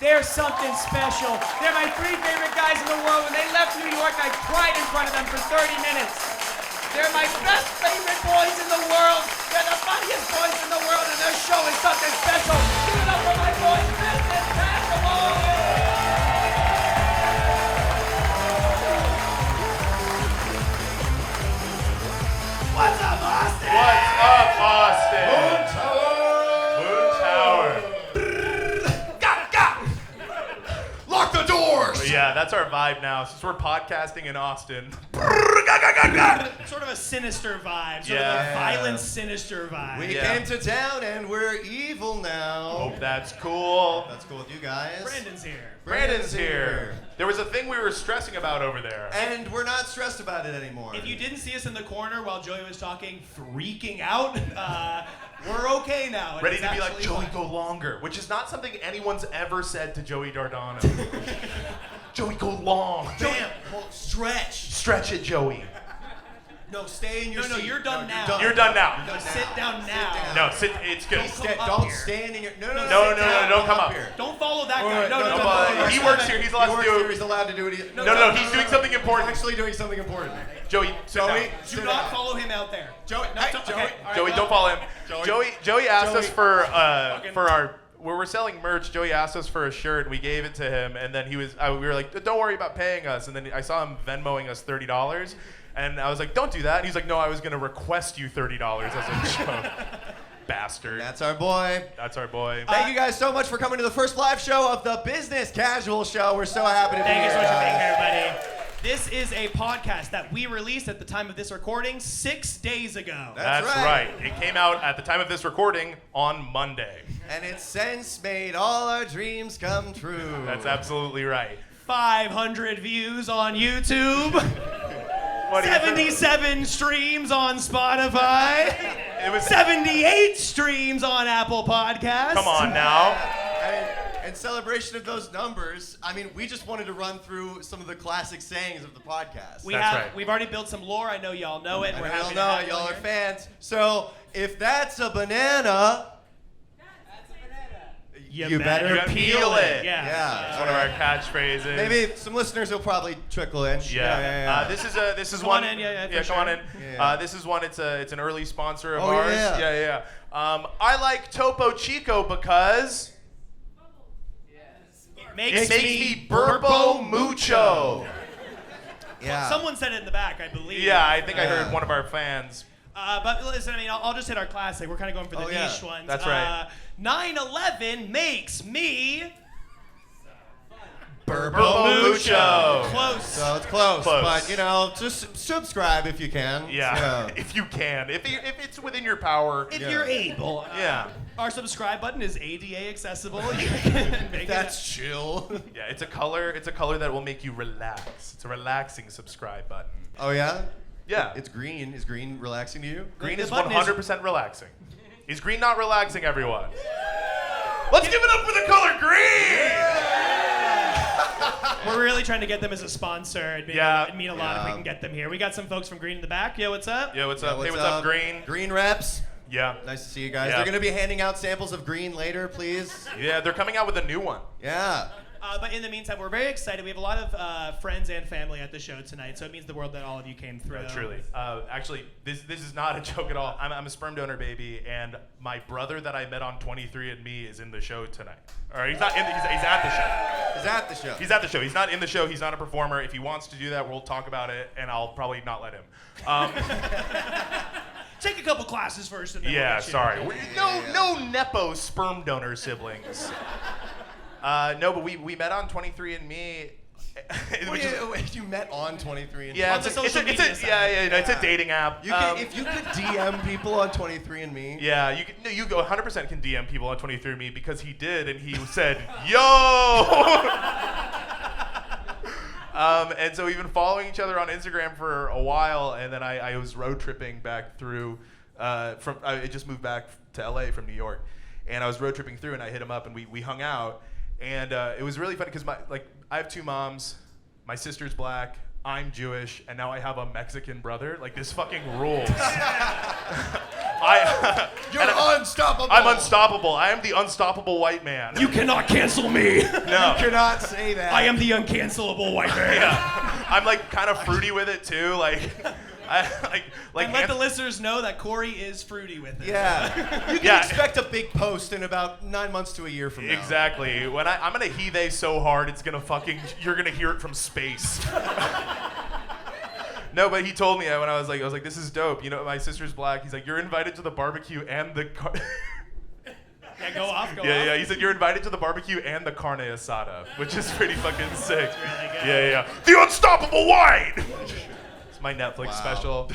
They're something special. They're my 3 favorite guys in the world. When they left New York, I cried in front of them for 30 minutes. They're my best favorite boys in the world. They're the funniest boys in the world, and their show is something special. Give it up for my boys, Business Basketball! What's up, Austin? What's up, Austin? Moontower. Got. Lock the doors. But yeah, that's our vibe now. Since we're podcasting in Austin. Sort of a sinister vibe. Sort Yeah. of a violent, sinister vibe. We came to town and we're evil now. Hope that's cool. That's cool with you guys. Brandon's here. Brandon's here. There was a thing we were stressing about over there. And we're not stressed about it anymore. If you didn't see us in the corner while Joey was talking, freaking out, we're okay now. and Ready it's to be like, actually Joey, fine. go longer. Which is not something anyone's ever said to Joey Dardano. Joey, go long. Damn. Stretch. Stretch it, Joey. No, stay in your seat. No, you're done now. You're done now. No, sit down now. down. No, sit. It's good. Don't stand in your. No, don't come up. Here. Don't follow that guy. Alright, No. He works here. He's allowed to do. He's allowed to do it. No, he's doing something important. Actually doing something important. Joey, sit down. Do not follow him out there. Joey, No, hey, don't- Joey. okay, all right, Joey, no. don't follow him. Joey asked us for Fucking- our where we're selling merch. Joey asked us for a shirt, and we gave it to him. And then we were like, "Don't worry about paying us." And then I saw him Venmoing us $30, and I was like, "Don't do that." And he's like, "No, I was gonna request you $30 as a joke." Bastard. That's our boy. That's our boy. Thank you guys so much for coming to the first live show of the Business Casual Show. We're so happy to be Thank you here. so much for being guys. here, everybody. This is a podcast that we released at the time of this recording 6 days ago. That's That's right. right. It came out at the time of this recording on Monday. And it's since made all our dreams come true. That's absolutely right. 500 views on YouTube. What do you think? 77 streams on Spotify. It was 78 streams on Apple Podcasts. Come on now. And in celebration of those numbers, I mean, we just wanted to run through some of the classic sayings of the podcast. We've already built some lore. I know y'all know it. I We're know happy y'all to know have it. Y'all you are here. fans. So if that's a banana, You better peel it. Yeah. Yeah. It's one of our catchphrases. maybe some listeners will probably trickle in. Yeah. This is Come one. on in, yeah, for come on sure. in. Yeah. This is one. It's an early sponsor of Oh, ours. yeah. I like Topo Chico because It it makes me burpo mucho. Yeah. Someone said it in the back, I believe. Yeah, I think I Yeah. heard one of our fans. But listen, I mean, I'll just hit our classic. We're kind of going for the Oh, yeah. niche ones. That's right. 9/11 makes me Burpo mucho. close. So it's close, Close. but you know, just subscribe if you can. Yeah, if you can, if it's within your power. If Yeah. you're able. Yeah. Our subscribe button is ADA accessible. You can make That's chill. Yeah, it's a color. It's a color that will make you relax. It's a relaxing subscribe button. Oh yeah. Yeah. It's green. Is green relaxing to you? Green The is button 100% relaxing. Is green not relaxing, everyone? Let's give it up for the color green! We're really trying to get them as a sponsor. It'd mean a lot if we Yeah. can get them here. We got some folks from Green in the back. Yo, what's up? Yeah, what's Yeah, up? Hey, what's up, Green? Green reps. Yeah. Nice to see you guys. Yeah. They're gonna be handing out samples of green later, please. Yeah, they're coming out with a new one. Yeah. But in the meantime, we're very excited. We have a lot of friends and family at the show tonight, so it means the world that all of you came through. No, truly. Actually, this is not a joke at all. I'm a sperm donor baby, and my brother that I met on 23andMe is in the show tonight. Or he's not in. He's at the show. Is at the show. He's at the show. He's not in the show. He's not a performer. If he wants to do that, we'll talk about it, and I'll probably not let him. Take a couple classes first. And then Yeah, we'll get you. sorry. No Nepo sperm donor siblings. No, but we met on 23andMe. which is- You met on 23 and yeah, On the it's social a media side. it's a dating app. You can, if you could DM people on 23andMe. Yeah, you go 100% can DM people on 23andMe because he did, and he said, "Yo." And so we've been following each other on Instagram for a while, and then I was road tripping back through I just moved back to LA from New York, and I was road tripping through, and I hit him up, and we hung out, and it was really funny because I have two moms, my sister's black, I'm Jewish, and now I have a Mexican brother. Like, this fucking rules. You're unstoppable. I'm unstoppable. I am the unstoppable white man. You cannot cancel me. No. You cannot say that. I am the uncancelable white man. Yeah. I'm like kind of fruity with it too. Like, And let the listeners know that Cory is fruity with it. Yeah. You can expect a big post in about 9 months to a year from now. Exactly. When I'm gonna he-they so hard, it's gonna you're gonna hear it from space. No, but he told me when I was like, this is dope. You know, my sister's black. He's like, you're invited to the barbecue and the. Yeah, go off. Yeah. He said you're invited to the barbecue and the carne asada, which is pretty fucking sick. Really good. Yeah. The Unstoppable White. It's my Netflix special.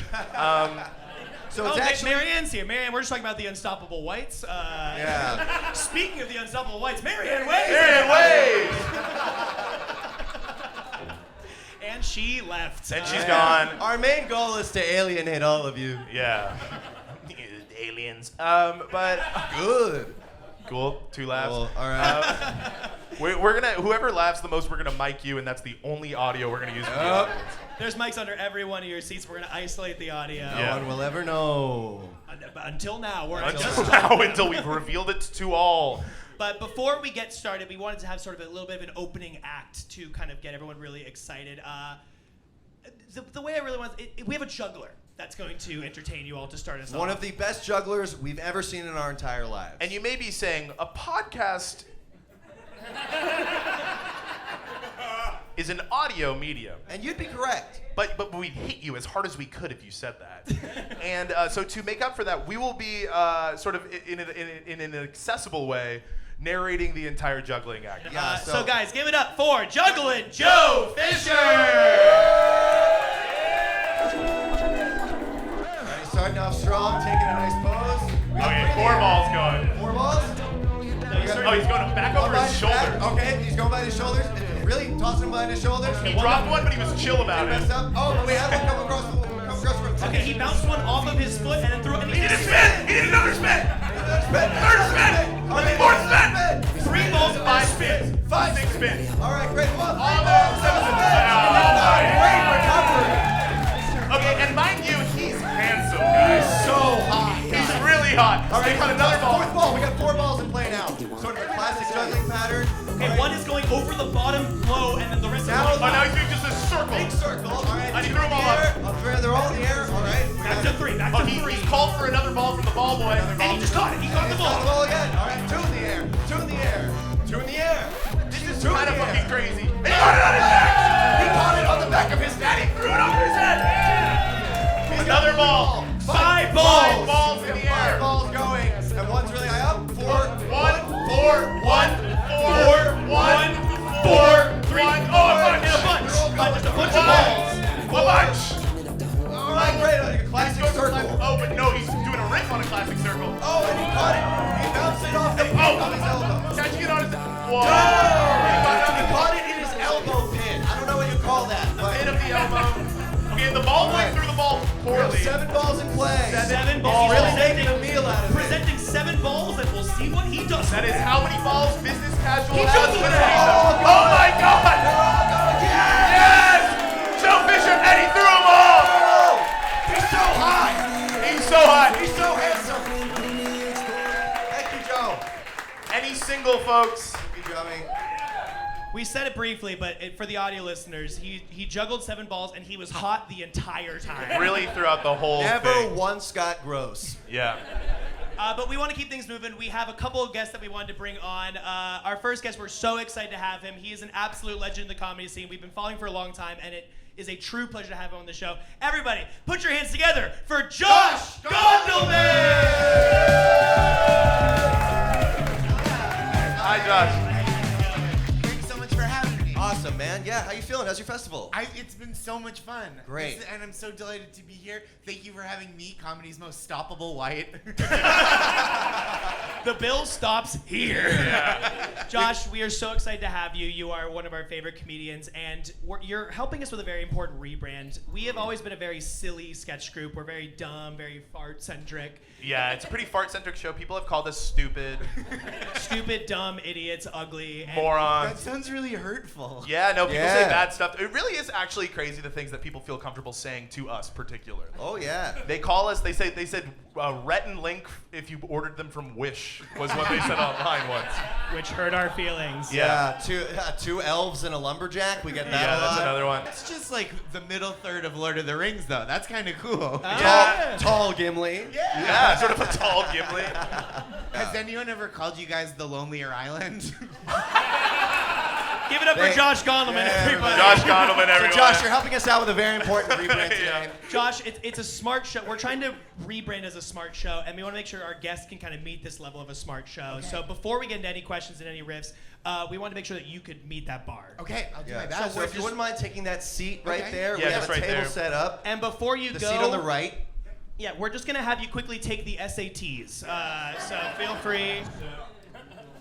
So it's actually Marianne's here. Marianne, we're just talking about the Unstoppable Whites. Yeah. Speaking of the Unstoppable Whites, Marianne Wade. And she left. And she's gone. Our main goal is to alienate all of you. Yeah. Aliens. But Good. cool. 2 laughs. Cool. All right. We're gonna whoever laughs the most, we're gonna mic you, and that's the only audio we're gonna use. For the audience. There's mics under every one of your seats. We're gonna isolate the audio. No one will ever know. Until now, Until we've revealed it to all. But before we get started, we wanted to have sort of a little bit of an opening act to kind of get everyone really excited. The way I really want we have a juggler that's going to entertain you all to start us off. One of the best jugglers we've ever seen in our entire lives. And you may be saying, a podcast is an audio medium. And you'd be correct. But we'd hit you as hard as we could if you said that. And so to make up for that, we will be sort of in an accessible way narrating the entire juggling act. Yeah, so guys, give it up for Jugglin Joe Fisher! Alright, starting off strong, taking a nice pose. Okay, 4 balls going. 4 balls? Oh, he's going back over his shoulder. Okay, he's going by his shoulders. Really tossing him behind his shoulders. He dropped one, but he was chill about it. Messed up. Oh, but we had one come across the room. Okay, he bounced one off of his foot and then threw it. And He did a spin! He did another spin! Third spin! Fourth spin! 3 balls, 5 spins. 6 spins. All right, great. 1, 3 balls, 7 Oh, Great recovery. Okay, and mind you, he's handsome, guys. So hot. He's really hot. All right, He got another ball. 4th ball. We got 4 balls in play now. Sort of a classic juggling pattern. Okay, one is going over the bottom low, and then the rest Now is Oh, now he's doing just a circle. big circle. All right. And he 2 threw in them the all air. up. They're all in the air. All right. back to 3, back Oh, to 3. he's called for another ball from the ball boy. And he just caught it. He caught the Got the ball. ball again. All right. 2 in the air. 2 in the air. 2 in the air. This is 2 in kind of the fucking air. crazy. And he got it on his neck. He caught it on the back of his neck. He threw it over his head. Another ball. 5 5 balls. balls in the 5 air. balls going. And one's really high up. 4. 1, 4, 1, 4, 1, 4, 3. Oh, a bunch. And a bunch. Just a bunch of A balls. bunch. All right, great. Like a classic circle. Oh, but no, he's doing a riff on a classic circle. Oh, and he caught it. He bounced it off the on his elbow. Catching it on his. Whoa. He caught it in his elbow pin. I don't know what you call that. But Hit of the elbow. Okay, the ball boy threw the ball we have poorly. 7 balls in play. 7 He's balls. really making a meal out of it. Presenting 7 balls, and we'll see what he does. That is how many balls business casual He has took with it. it. Oh my God! Yes! Joe Fisher, and he threw them all! He's so high. He's so hot. He's so handsome. Thank you, Joe. And he's single, folks. Thank you, Joey. We said it briefly, but for the audio listeners, he juggled 7 balls, and he was hot the entire time. Really throughout the whole Never thing. once got gross. Yeah. But we want to keep things moving. We have a couple of guests that we wanted to bring on. Our first guest, we're so excited to have him. He is an absolute legend in the comedy scene. We've been following for a long time, and it is a true pleasure to have him on the show. Everybody, put your hands together for Josh Gondelman! Hi, Josh. Thanks so much for having me. Awesome, man. Yeah, how you feeling? How's your festival? It's been so much fun. Great. And I'm so delighted to be here. Thank you for having me, comedy's most stoppable white. The bill stops here. Josh, we are so excited to have you. You are one of our favorite comedians, and you're helping us with a very important rebrand. We have always been a very silly sketch group. We're very dumb, very fart-centric. Yeah, it's a pretty fart-centric show. People have called us stupid, Stupid, dumb, idiots, ugly. And That morons. sounds really hurtful. people. Yeah, no, people Yeah. say bad stuff. It really is actually crazy the things that people feel comfortable saying to us, particularly. Oh yeah. They call us. They said Rhett and Link if you ordered them from Wish was what they said online once. Which hurt our feelings. Yeah. Two elves and a lumberjack. We get that Yeah, a that's lot. another one. It's just like the middle third of Lord of the Rings, though. That's kind of cool. Yeah. Tall Gimli. Yeah, sort of a tall Gimli. Has anyone ever called you guys the Lonelier Island? Give it up for Josh Gondelman, everybody. Josh Gondelman, everyone. So Josh, you're helping us out with a very important rebrand today. Josh, it's a smart show. We're trying to rebrand as a smart show, and we want to make sure our guests can kind of meet this level of a smart show. Okay. So before we get into any questions and any riffs, we want to make sure that you could meet that bar. Okay, I'll do my Yeah. best. So if you wouldn't mind taking that seat right Okay. there, Yeah, we have just a right table there. set up. And before you The go, seat on the right. yeah, we're just gonna have you quickly take the SATs. So feel free.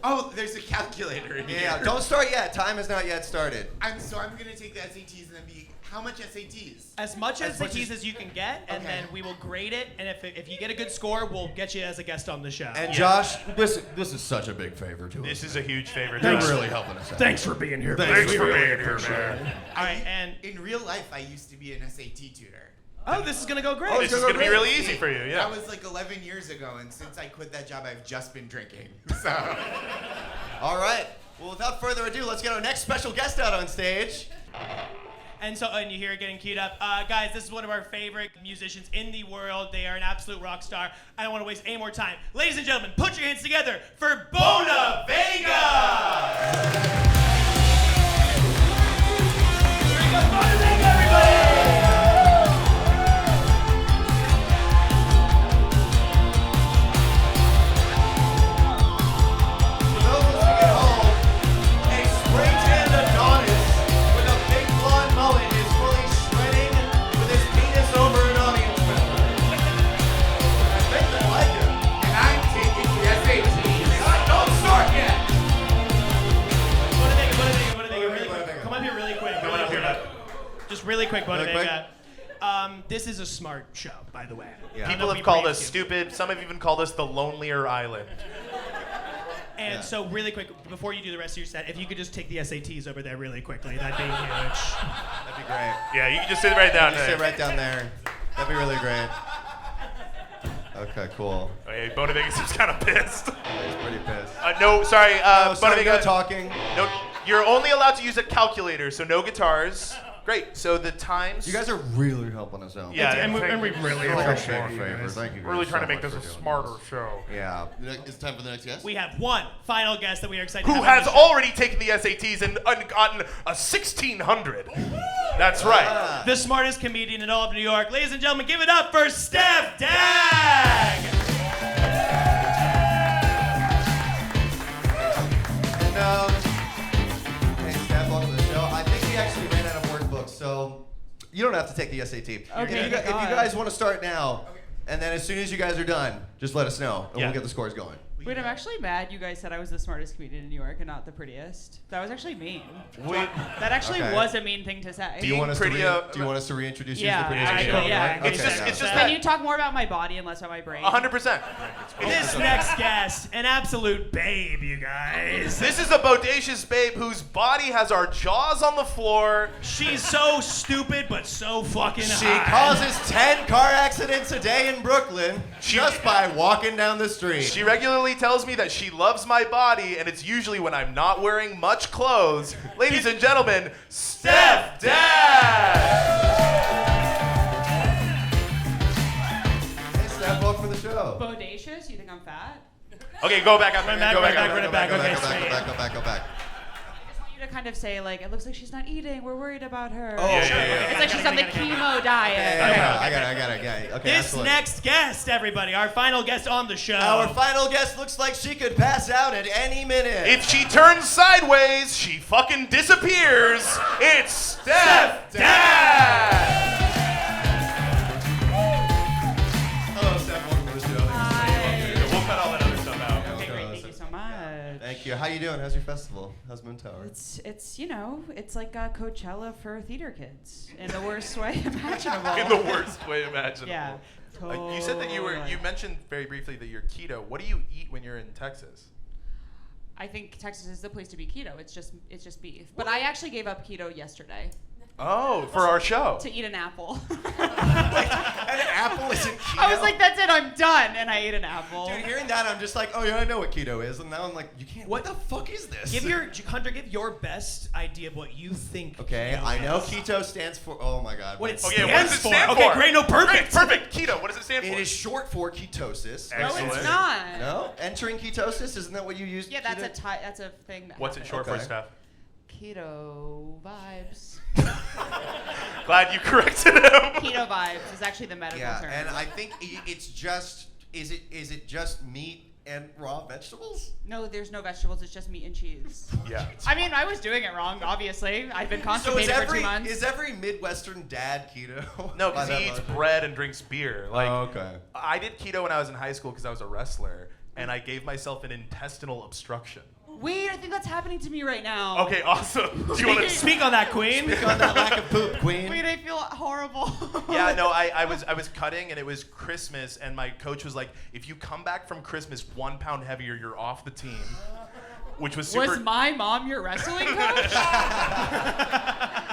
Oh, there's a calculator in here. Yeah, don't start yet. Time has not yet started. I'm gonna take the SATs and then be. How much SATs? As much As much SATs as you can get, and Okay. then we will grade it. And if you get a good score, we'll get you as a guest on the show. And Josh, this is such a big favor to us. This is a huge favor. You're Josh. really helping us out. Thanks for being here. Thanks for being here, man. All right, and In real life, I used to be an SAT tutor. oh, this is gonna go great. This is going to be really easy for you, yeah. That was like 11 years ago, and since I quit that job, I've just been drinking. So, All right. Well, without further ado, let's get our next special guest out on stage. And you hear it getting queued up. Guys, this is one of our favorite musicians in the world. They are an absolute rock star. I don't want to waste any more time. Ladies and gentlemen, put your hands together for Bonavega! Bonavega, everybody! For those listening at home, a spray-tanned Adonis with a big blonde mullet is fully shredding with his penis over an audience member. I think they like him. and I'm taking the SATs. Don't start yet! Bonavega, really quick. Come up here really quick. Coming up here, man. Just really quick, Really quick? Bonavega. This is a smart show, by the way. Yeah. People have called us stupid. Some have even called us the Lonelier Island. And so really quick, before you do the rest of your set, if you could just take the SATs over there really quickly, that'd be huge. That'd be great. Yeah, you can just sit right down Just there. sit right down there. That'd be really great. Okay, cool. Okay, Bonavega seems kind of pissed. He's pretty pissed. No, sorry, Oh, sorry, no Bonavega. talking. No, you're only allowed to use a calculator, so no guitars. Great. So the times. You guys are really helping us out. Yeah, And we really appreciate Big favor. Thank you. We're really guys trying so to make much this a for doing smarter this. show. Yeah. It's time for the next guest. We have one final guest that we are excited Who to have on has the show. already taken the SATs and gotten a 1600? That's right. The smartest comedian in all of New York. Ladies and gentlemen, give it up for Stef Dag! And hey, Stef, welcome to the show. I think we actually ran out of workbooks, so you don't have to take the SAT. Okay, If you guys want to start now, and then as soon as you guys are done, just let us know, and Yeah. we'll get the scores going. Wait, I'm actually mad you guys said I was the smartest comedian in New York and not the prettiest. That was actually mean. That actually Okay. was a mean thing to say. Do you want us pretty, to reintroduce you Yeah, as the prettiest actually, comedian? yeah. Okay, It's just yeah. it's just Can that you talk more about my body and less about my brain? 100%. This next guest, an absolute babe, you guys. This is a bodacious babe whose body has our jaws on the floor. She's so stupid, but so fucking She hot. causes 10 car accidents a day in Brooklyn just by walking down the street. She regularly tells me that she loves my body, and it's usually when I'm not wearing much clothes. Ladies and gentlemen, Stef Dag! Hey, Steph, welcome to the show. Bodacious? You think I'm fat? Okay, go back up. Run back, Go run back back, up. run it back. Go Okay, back, straight. go back, go back. I just want you to kind of say, like, it looks like she's not eating. We're worried about her. Oh, Yeah, okay, yeah, yeah. It's like she's on the chemo diet. Yeah, I got it. Okay, This excellent. next guest, everybody, our final guest on the show. Our final guest looks like she could pass out at any minute. If she turns sideways, she fucking disappears. It's Stef Dag! Hello, Steph. Welcome to the show. Hi. We'll cut all that other stuff out. Okay, great. Thank you so much. Thank you. How you doing? How's your festival? How's Moontower? It's you know, it's like Coachella for theater kids in the worst way imaginable. In the worst way imaginable. Yeah. You said that you totally. mentioned very briefly that you're keto. What do you eat when you're in Texas? I think Texas is the place to be keto. It's just beef. But I actually gave up keto yesterday Oh, for our show. to eat an apple. An apple isn't keto. I was like, that's it, I'm done, and I ate an apple. Dude, hearing that, I'm just like, oh yeah, I know what keto is, and now I'm like, you can't. What the fuck is this? Hunter, give your best idea of what you think. Okay, keto I know is. keto stands for. Oh my god. What it Okay, what does stands it for. stand Okay, for? great, no, perfect. Perfect. Keto. What does it stand for? It is short for ketosis. No, Excellent. it's not. No, entering ketosis, isn't that what you use? Yeah, that's a thing. That What's it happens. short Okay. for, Steph? Keto vibes. Glad you corrected him. Keto vibes is actually the medical Yeah, term. and I think it's just. Is it just meat and raw vegetables? No, there's no vegetables. It's just meat and cheese. Yeah. I mean, I was doing it wrong, obviously. I've been So constipated for 2 months. is every Midwestern dad keto? No, By because that he eats logic? bread and drinks beer. Like, okay. I did keto when I was in high school because I was a wrestler, and I gave myself an intestinal obstruction. Wait, I think that's happening to me right now. Okay, awesome. Do you want to Speak on that, Queen. Speak on that lack of poop, Queen. Wait, I feel horrible. Yeah, no, I was cutting, and it was Christmas, and my coach was like, if you come back from Christmas 1 pound heavier, you're off the team. Which was super. Was my mom your wrestling coach?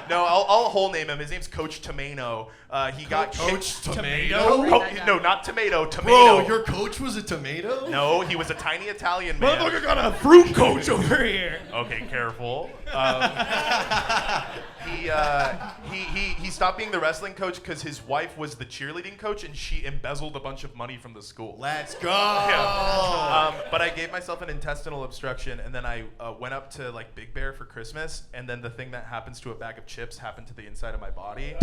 No, I'll whole name him. His name's Coach Tomato. He got Coach kicked. Tomato? Oh, no, not Tomato. Tomato. Bro, your coach was a tomato? No, he was a tiny Italian man. Motherfucker got a fruit coach over here. Okay, careful. He stopped being the wrestling coach because his wife was the cheerleading coach, and she embezzled a bunch of money from the school. Let's go. Yeah. But I gave myself an intestinal obstruction, and then I went up to like Big Bear for Christmas, and then the thing that happens to a bag of chips happened to the inside of my body.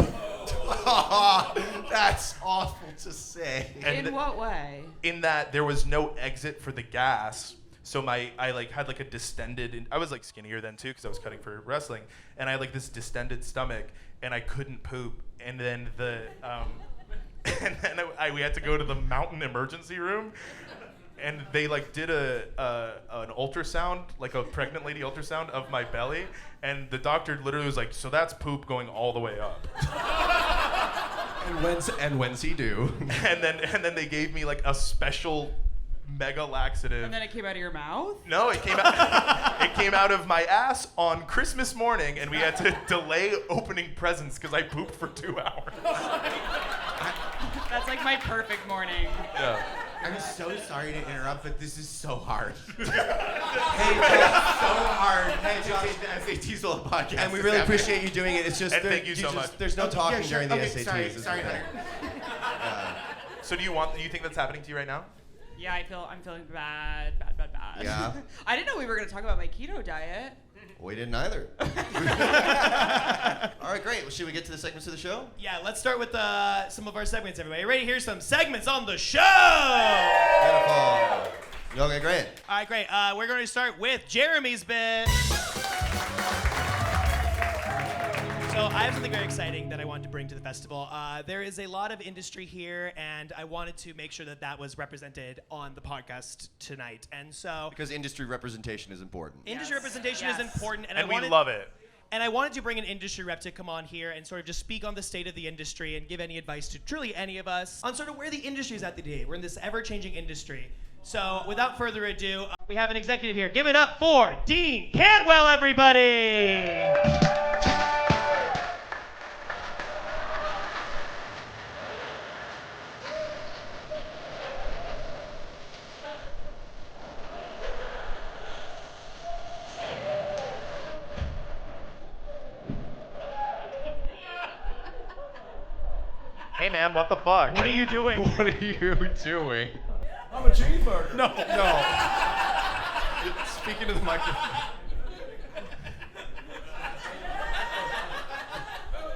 That's awful to say. And In what way? in that there was no exit for the gas, so I had like a distended. I was like skinnier then too because I was cutting for wrestling, and I had like this distended stomach, and I couldn't poop, and then we had to go to the mountain emergency room. And they like did an ultrasound, like a pregnant lady ultrasound of my belly, and the doctor literally was like, "So that's poop going all the way up." And when's he do? and then they gave me like a special mega laxative. And then it came out of your mouth? No, it came out. It came out of my ass on Christmas morning, and we had to delay opening presents because I pooped for 2 hours. That's like my perfect morning. Yeah. I'm so sorry to interrupt, but this is so hard. Hey, that's so hard. Hey, the SATs will podcast. And we really appreciate you doing it. It's just And thank you so much. There's no talking during the okay, SATs. Sorry, It's sorry, okay. Hunter. So do you think that's happening to you right now? Yeah, I'm feeling bad. Yeah? I didn't know we were gonna talk about my keto diet. We didn't either. All right, great. Well, should we get to the segments of the show? Yeah, let's start with some of our segments, everybody. Ready? Here's some segments on the show. Beautiful. Okay, great. All right, great. We're going to start with Jeremy's bit. So I have something very exciting that I wanted to bring to the festival. There is a lot of industry here, and I wanted to make sure that that was represented on the podcast tonight. And so Because industry representation is important. industry Yes. representation Yes. is important, And we love it. And I wanted to bring an industry rep to come on here and sort of just speak on the state of the industry and give any advice to truly any of us on sort of where the industry is at today. We're in this ever-changing industry. So without further ado, we have an executive here. Give it up for Dean Cantwell, everybody! Hey man, what the fuck? What are you doing? What are you doing? I'm a cheeseburger. No. No. Speaking to the microphone.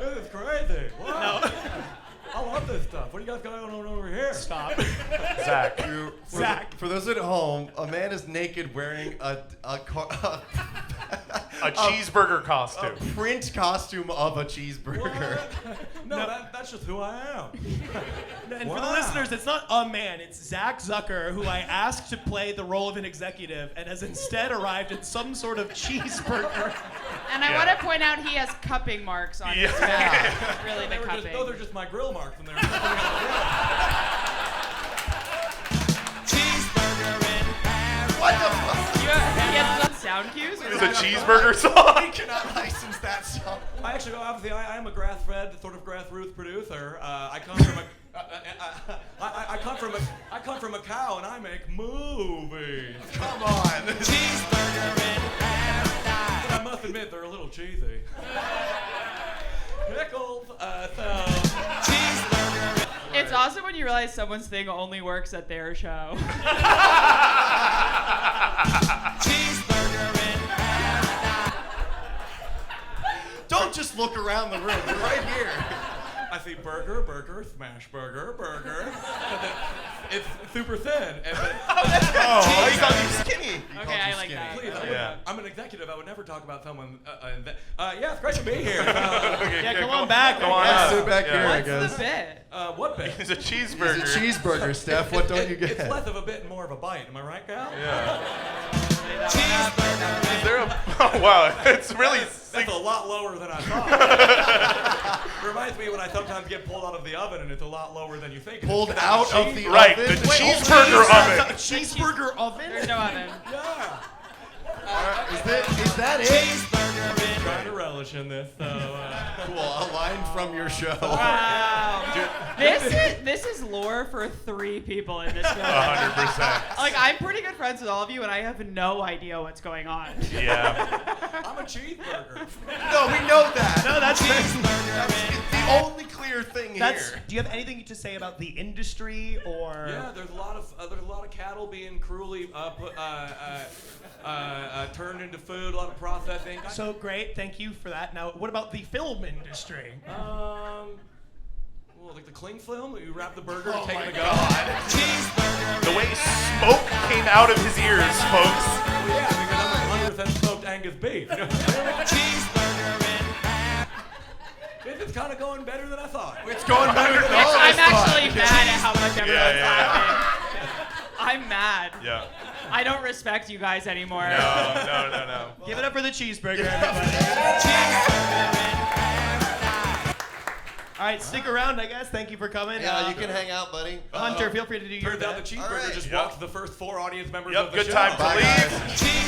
This is crazy. Wow. No. I love this stuff. What do you guys got on over here? Stop. Zach. Zach. For those at home, a man is naked wearing a A cheeseburger costume. print costume of a cheeseburger. What? No, that's just who I am. And for the Wow. listeners, it's not a man, it's Zach Zucker, who I asked to play the role of an executive and has instead arrived at some sort of cheeseburger. And I Yeah. want to point out he has cupping marks on his Yeah. back. Really the cupping. Those are just my grill marks from there. He has sound cues? It's a cheeseburger song. Cannot license that song. I actually, obviously, I am a grass-fed, sort of grassroots producer. I come from I come from a cow, and I make movies. Come on. Cheeseburger in paradise. But I must admit, they're a little cheesy. Pickles, Cheeseburger. It's awesome when you realize someone's thing only works at their show. Cheeseburger in paradise. Don't just look around the room. They're right here. I see burger, smash burger. It's super thin. And Oh, you call me skinny. Okay, I like that. Please, Yeah. I'm an executive. I would never talk about someone. Yeah, it's great to be here. Okay, Yeah, good. come on back. Come on Yeah, up. sit back here, I What's guess. the bit? What bit? It's a cheeseburger. It's a cheeseburger, Steph. What don't you get? It's less of a bit and more of a bite. Am I right, Cal? Yeah. Cheeseburger. Is there a? Oh wow, it's really. That's a lot lower than I thought. Reminds me when I sometimes get pulled out of the oven and it's a lot lower than you think. Pulled out of the Right, oven? the cheeseburger oven. Cheeseburger oven? There's no oven. Yeah. Is that it? Cheeseburger in Trying to relish in this, so. Cool. A line from your show. Wow. This is lore for 3 people in this building. 100%. Like, I'm pretty good friends with all of you, and I have no idea what's going on. Yeah. I'm a cheeseburger. No, we know that. No, that's That's the only clear thing here. Do you have anything to say about the industry or? Yeah, there's a lot of cattle being cruelly turned into food, a lot of processing. So great, thank you for that. Now, what about the film industry? Well, like the cling film, you wrap the burger and take it to go. Cheeseburger. The way smoke came out of his ears, folks. Well, yeah, because I'm a 100% smoked Angus beef. Cheeseburger in This is kind of going better than I thought. It's going better than all of I'm us thought. actually mad at how much everyone's Yeah. laughing. I'm mad. Yeah. I don't respect you guys anymore. No. Give it up for the cheeseburger, everybody. Cheeseburger in All right, stick around, I guess. Thank you for coming. Yeah, you can hang out, buddy. Hunter, feel free to do your Turns out the bit. cheeseburger All right. just Yep. walked the first 4 audience members Yep, of the good show. time to Bye, leave. guys.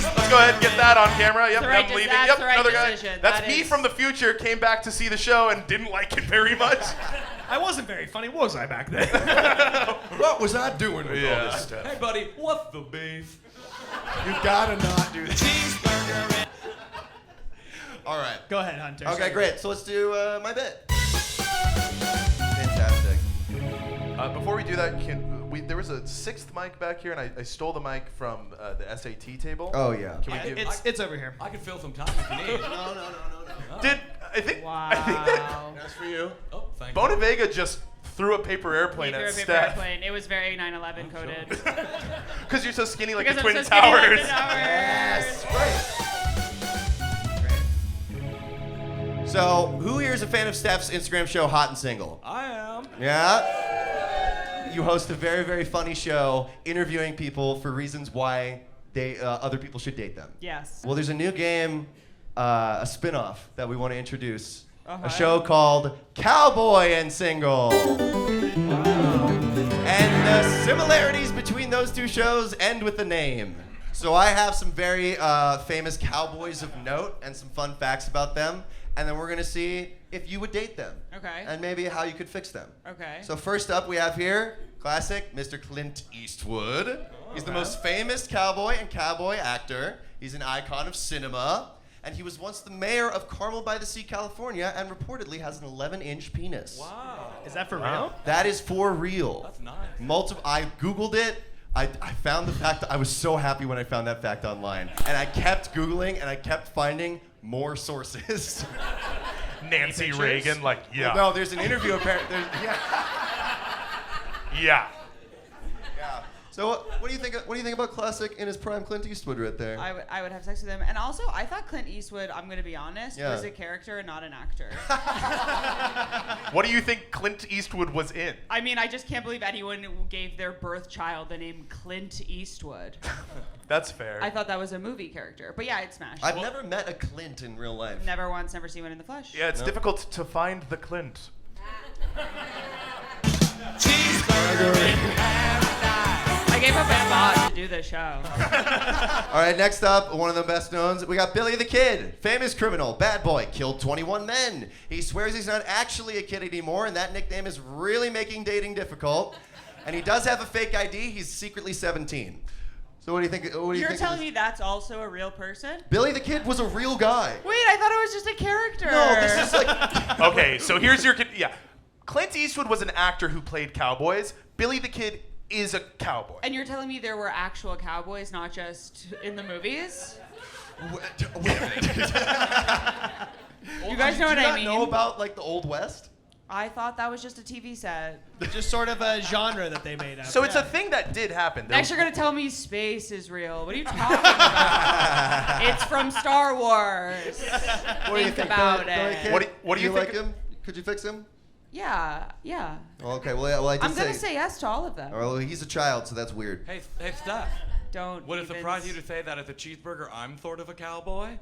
Let's go ahead and get that on camera. Yep, The right I'm leaving. that's Yep, the right another guy. decision. That's That me is- from the future. Came back to see the show and didn't like it very much. I wasn't very funny, was I, back then? What was I doing with all Yeah. this stuff? Hey, buddy, what's the beef? You gotta not do that. Cheeseburger in All right. Go ahead, Hunter. Okay, Sorry. great. So let's do my bit. Fantastic. Before we do that, there was a 6th mic back here, and I stole the mic from the SAT table. Oh, yeah. Can we give? It's over here. I can fill some time if you need. No. I think Wow. that That's for you. Oh, thank you. Bonavega just threw a paper He airplane threw at a paper Steph. airplane. It was very 9/11 coded. Because you're so skinny like Because the I'm Twin so skinny like Towers. the towers. Great. So, who here is a fan of Steph's Instagram show, Hot and Single? I am. Yeah? You host a very, very funny show interviewing people for reasons why other people should date them. Yes. Well, there's a new game, a spin-off that we want to introduce. Uh-huh. A show called Cowboy and Single. And the similarities between those 2 shows end with the name. So I have some very famous cowboys of note and some fun facts about them. And then we're going to see if you would date them. Okay. And maybe how you could fix them. Okay. So first up, we have here, classic, Mr. Clint Eastwood. He's the most famous cowboy and cowboy actor. He's an icon of cinema. And he was once the mayor of Carmel by the Sea, California, and reportedly has an 11-inch penis. Wow. Is that for real? That is for real. That's nice. I Googled it. I found the fact. I was so happy when I found that fact online. And I kept Googling, and I kept finding more sources. Nancy pictures? Reagan, like, yeah. No, there's an interview apparently. Yeah. Yeah. So what do you think? What do you think about classic in his prime Clint Eastwood right there? I would have sex with him. And also, I thought Clint Eastwood, I'm going to be honest, Yeah. was a character and not an actor. What do you think Clint Eastwood was in? I mean, I just can't believe anyone gave their birth child the name Clint Eastwood. That's fair. I thought that was a movie character. But yeah, it smashed. I've never met a Clint in real life. Never once, never seen one in the flesh. Yeah, it's No. difficult to find the Clint. Cheeseburger in paradise. I gave up my spot to do this show. All right, next up, one of the best knowns, we got Billy the Kid, famous criminal, bad boy, killed 21 men. He swears he's not actually a kid anymore, and that nickname is really making dating difficult. And he does have a fake ID. He's secretly 17. So what do you think? You're telling me that's also a real person? Billy the Kid was a real guy. Wait, I thought it was just a character. No, this is like. Okay, so here's your yeah. Clint Eastwood was an actor who played cowboys. Billy the Kid is a cowboy. And you're telling me there were actual cowboys, not just in the movies? You guys know what I mean? Do you not know about like the Old West? I thought that was just a TV set. Just sort of a genre that they made up. So it's a thing that did happen. Next, you're gonna tell me space is real. What are you talking about? It's from Star Wars. What do you think about Billy it? Kid? What do you like think? him? Could you fix him? Yeah. Oh, okay, well, I did I'm gonna say yes to all of them. Well, he's a child, so that's weird. Hey, Steph. Don't. Would it even surprise you to say that as a cheeseburger, I'm sort of a cowboy?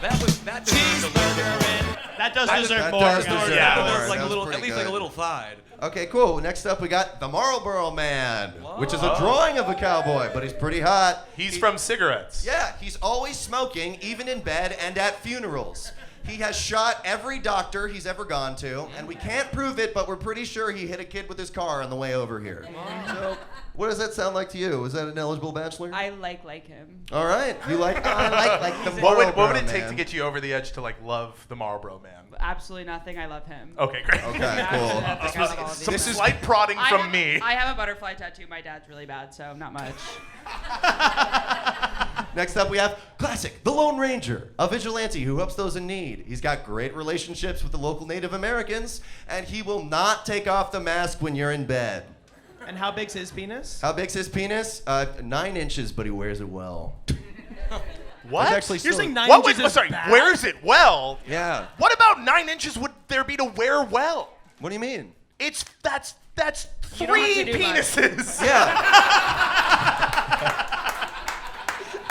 That deserves a little bit more. That does deserve that more. does deserve Yeah. more. Like That a was little, pretty at least like a good. little side. Okay, cool. Next up, we got the Marlboro Man, which is a drawing of a cowboy, but he's pretty hot. He's from cigarettes. Yeah, he's always smoking, even in bed and at funerals. He has shot every doctor he's ever gone to, and we can't prove it, but we're pretty sure he hit a kid with his car on the way over here. So, what does that sound like to you? Is that an eligible bachelor? I like him. All right, you like? I like the What Marlboro would it take Man. to get you over the edge to like love the Marlboro Man? Absolutely nothing. I love him. Okay, great. Okay, Absolutely cool. nothing. I love all of Some these. slight prodding from me. I have a butterfly tattoo. My dad's really bad, so not much. Next up, we have classic, the Lone Ranger, a vigilante who helps those in need. He's got great relationships with the local Native Americans, and he will not take off the mask when you're in bed. And how big's his penis? How big's his penis? 9 inches, but he wears it well. What? It's actually You're still- saying 9 What? inches Wait, is sorry. bad? Wears it well? Yeah. What about 9 inches would there be to wear well? What do you mean? That's You don't have 3 to do much. penises. Yeah.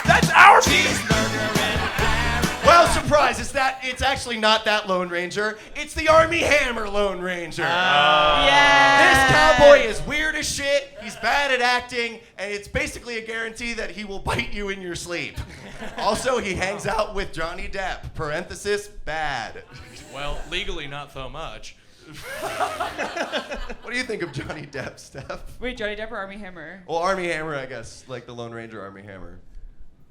That's our penis. Well, surprise! It's actually not that Lone Ranger. It's the Army Hammer Lone Ranger. Yeah. This cowboy is weird as shit. He's bad at acting, and it's basically a guarantee that he will bite you in your sleep. Also, he hangs out with Johnny Depp. Parenthesis, bad. Well, legally not so much. What do you think of Johnny Depp, Steph? Wait, Johnny Depp or Army Hammer? Well, Army Hammer, I guess, like the Lone Ranger Army Hammer.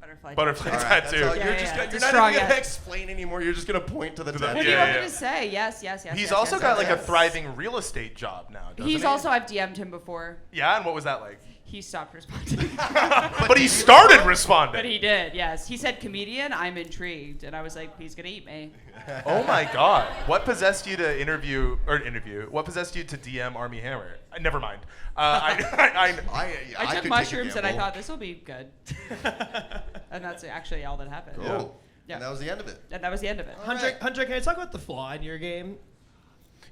Butterfly. All right, that's tattoo. all. Yeah, You're yeah, just yeah. gonna, It's you're a not strong even gonna yes. explain anymore. You're just gonna point to the tattoo. What do you Yeah, want yeah. me to say? Yes. He's yes, also yes, got yes, like a yes. thriving real estate job now, doesn't He's he? also, I've DM'd him before. Yeah, and what was that like? He stopped responding. But he started responding. But he did, yes. He said comedian, I'm intrigued. And I was like, he's gonna eat me. Oh my God! What possessed you to interview? What possessed you to DM Army Hammer? Never mind. I could took take a mushrooms and I gamble. thought this will be good. And that's actually all that happened. Cool. Yeah. And that was the end of it. And that was the end of it. Hunter, can I talk about the flaw in your game?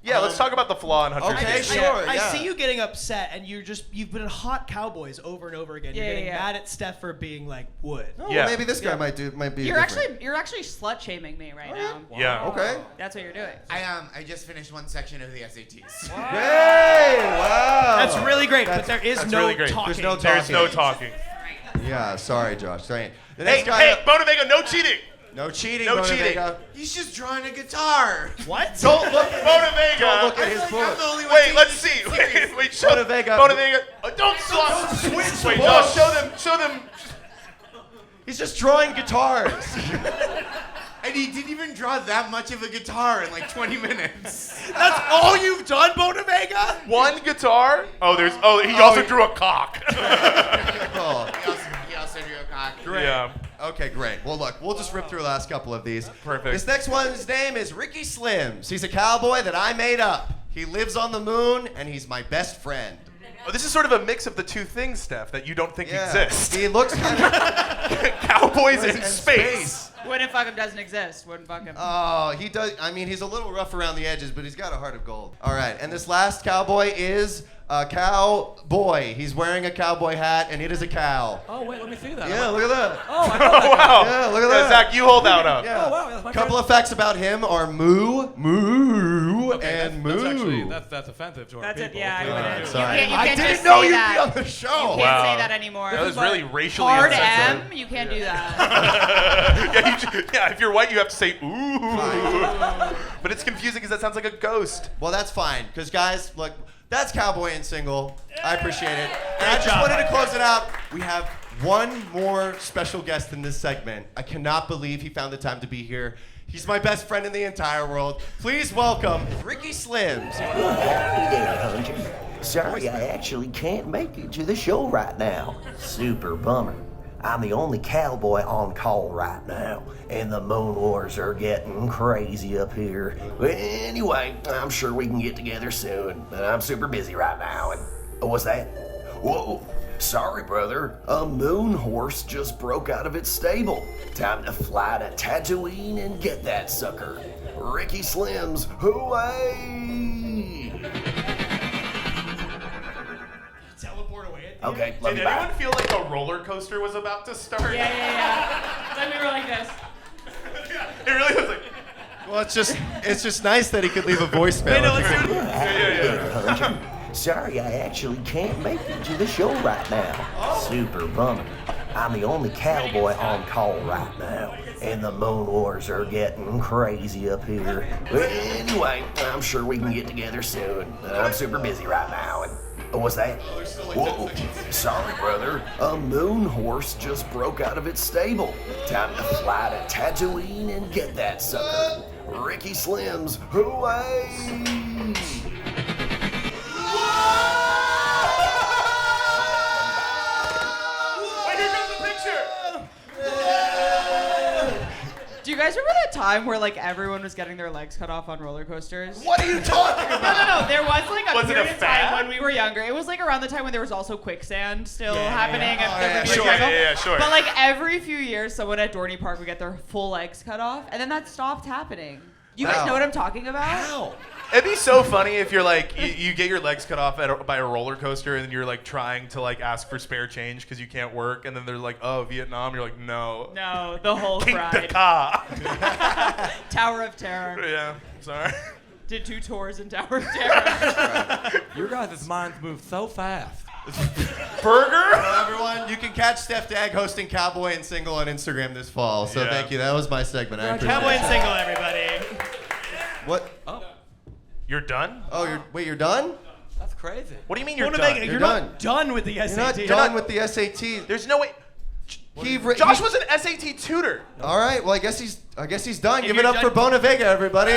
Yeah, let's talk about the flaw in Hunter's Okay, game. sure. I yeah. see you getting upset, and you've been hot cowboys over and over again. You're Yeah, getting yeah. mad at Steph for being like wood. Oh, Yeah. well, maybe this guy might be. You're different. actually slut shaming me right now. Yeah. Okay. That's what you're doing. I just finished one section of the SATs. Hey! Wow. That's really great, but there is that's no really great. talking. There's no There's no talking. Yeah, sorry, Josh. Sorry. The Hey, next guy. Bonavega, no cheating. No cheating. No Bonavega. He's just drawing a guitar. What? Don't look. Bonavega. Don't look at his I'm book. the only one Wait, taking let's this see. serious. Wait, show Bonavega. Bonavega. Don't swap. switch Wait, the Josh, books. show them. He's just drawing guitars. And he didn't even draw that much of a guitar in like 20 minutes. That's all you've done, Bonavega? One guitar. He also drew a cock. Oh, He also drew a cock. great. Yeah. Okay, great. Well, look, we'll just rip through the last couple of these. Perfect. This next one's name is Ricky Slims. He's a cowboy that I made up. He lives on the moon, and he's my best friend. Oh, this is sort of a mix of the two things, Steph, that you don't think exist. He looks kind of Cowboys in space. Wouldn't fuck him doesn't exist. Wouldn't fuck him. Oh, he does. I mean, he's a little rough around the edges, but he's got a heart of gold. All right, and this last cowboy is a cowboy. He's wearing a cowboy hat, and it is a cow. Oh, wait, let me see that. Yeah, look at that. Oh, I Oh, love that. wow. Yeah, look at that. Zach, you hold that up. Yeah. Oh, wow. Couple of facts about him are moo, and moo. That's offensive to our That's it. people. Yeah, I wouldn't. Sorry. You I can't didn't just know say you'd that. be on the show. You can't say that anymore. That was really racially Hard insensitive. M. You can't do that. Yeah, if you're white, you have to say ooh. But it's confusing because that sounds like a ghost. Well, that's fine, because guys, look, that's Cowboy and Single. I appreciate it. And I just job. wanted to close it out. We have one more special guest in this segment. I cannot believe he found the time to be here. He's my best friend in the entire world. Please welcome Ricky Slims. Hey there, Hunter. Sorry, I actually can't make it to the show right now. Super bummer. I'm the only cowboy on call right now, and the Moon Wars are getting crazy up here. But anyway, I'm sure we can get together soon, but I'm super busy right now. And what's that? Whoa, sorry, brother. A moon horse just broke out of its stable. Time to fly to Tatooine and get that sucker. Ricky Slims, hooray! Teleport away. Okay, love Did you, bye. anyone feel like a roller coaster was about to start? Yeah. Then we were like this. Yeah, it really was like. Well, it's just nice that he could leave a voicemail. Wait, no, let's do it. Yeah. Hunter. Sorry, I actually can't make it to the show right now. Super bummer. I'm the only cowboy on call right now, and the Moon Wars are getting crazy up here. But anyway, I'm sure we can get together soon. I'm super busy right now. And what's that? Whoa, sorry, brother. A moon horse just broke out of its stable. Time to fly to Tatooine and get that sucker. Ricky Slims, hooray! Wait, here comes the picture. Do you guys remember that time where like everyone was getting their legs cut off on roller coasters? What are you talking about? No. There was like a Was it a period of fad? time when we were younger. It was like around the time when there was also quicksand still happening at yeah. the Sure, jungle. yeah, sure. But like every few years, someone at Dorney Park would get their full legs cut off, and then that stopped happening. You guys Wow. know what I'm talking about? How? It'd be so funny if you're like you get your legs cut off by a roller coaster and you're like trying to like ask for spare change because you can't work and then they're like, oh, Vietnam. You're like, no. No, the whole King ride. Car. Tower of Terror. Yeah, sorry. Did 2 tours in Tower of Terror. Your guys' minds move so fast. Burger? Well, everyone, you can catch Stef Dag hosting Cowboy and Single on Instagram this fall. So Yeah. thank you. That was my segment. I appreciate Cowboy it. and Single, everybody. What? You're done? Oh, you're done? That's crazy. What do you mean you're Bonavega, done? you're done. not done with the SAT. You're not done with the SAT. There's no way. Josh was an SAT tutor. All right. Well, I guess he's done. Give you're it up for Bonavega, everybody.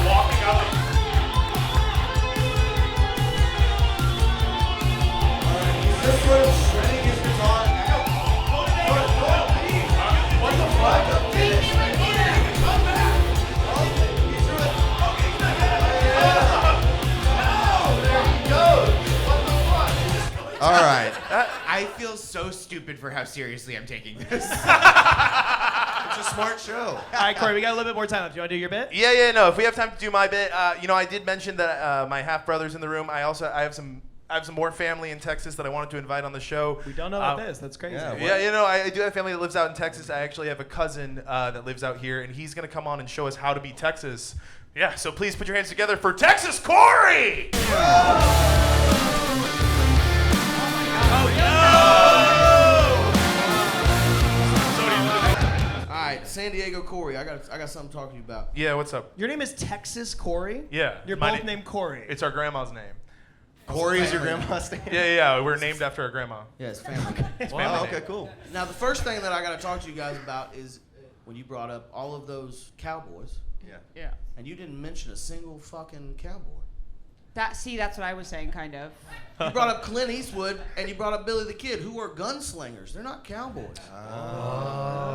Walking out. Just sort of shredding his guitar. What the fuck? Come back. He threw it. There he goes. What the fuck? All right. I feel so stupid for how seriously I'm taking this. It's a smart show. All right, Corey, we got a little bit more time left. Do you want to do your bit? Yeah, no. If we have time to do my bit, I did mention that my half brother's in the room. I have some more family in Texas that I wanted to invite on the show. We don't know about this. That's crazy. Yeah, I do have family that lives out in Texas. I actually have a cousin that lives out here, and he's gonna come on and show us how to be Texas. Yeah, so please put your hands together for Texas Cory. All right, San Diego Cory, I got something to talk to you about. Yeah, what's up? Your name is Texas Cory? Yeah, You're my both na- named Cory. It's our grandma's name. Corey is your grandma's name? Yeah, we're named after our grandma. Yeah, it's family. It's Oh, family okay, name. cool. Now, the first thing that I got to talk to you guys about is when you brought up all of those cowboys, Yeah. and you didn't mention a single fucking cowboy. That's what I was saying, kind of. You brought up Clint Eastwood, and you brought up Billy the Kid, who are gunslingers. They're not cowboys.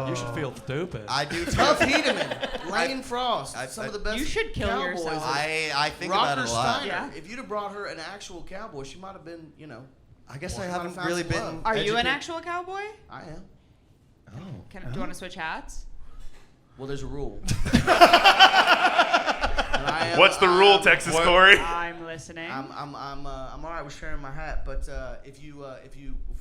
You should feel stupid. I do too. Tough Hedeman, Lane Frost, some of the best You should kill cowboys. yourself. I think about Rocker it a lot. Steiner. Yeah. If you'd have brought her an actual cowboy, she might have been, I guess Well, I she might haven't have found really some been. love. Are you an educated- actual cowboy? I am. Oh. Do you want to switch hats? Well, there's a rule. And I What's the rule, Texas Cory? I'm listening. I'm all right with sharing my hat, but if you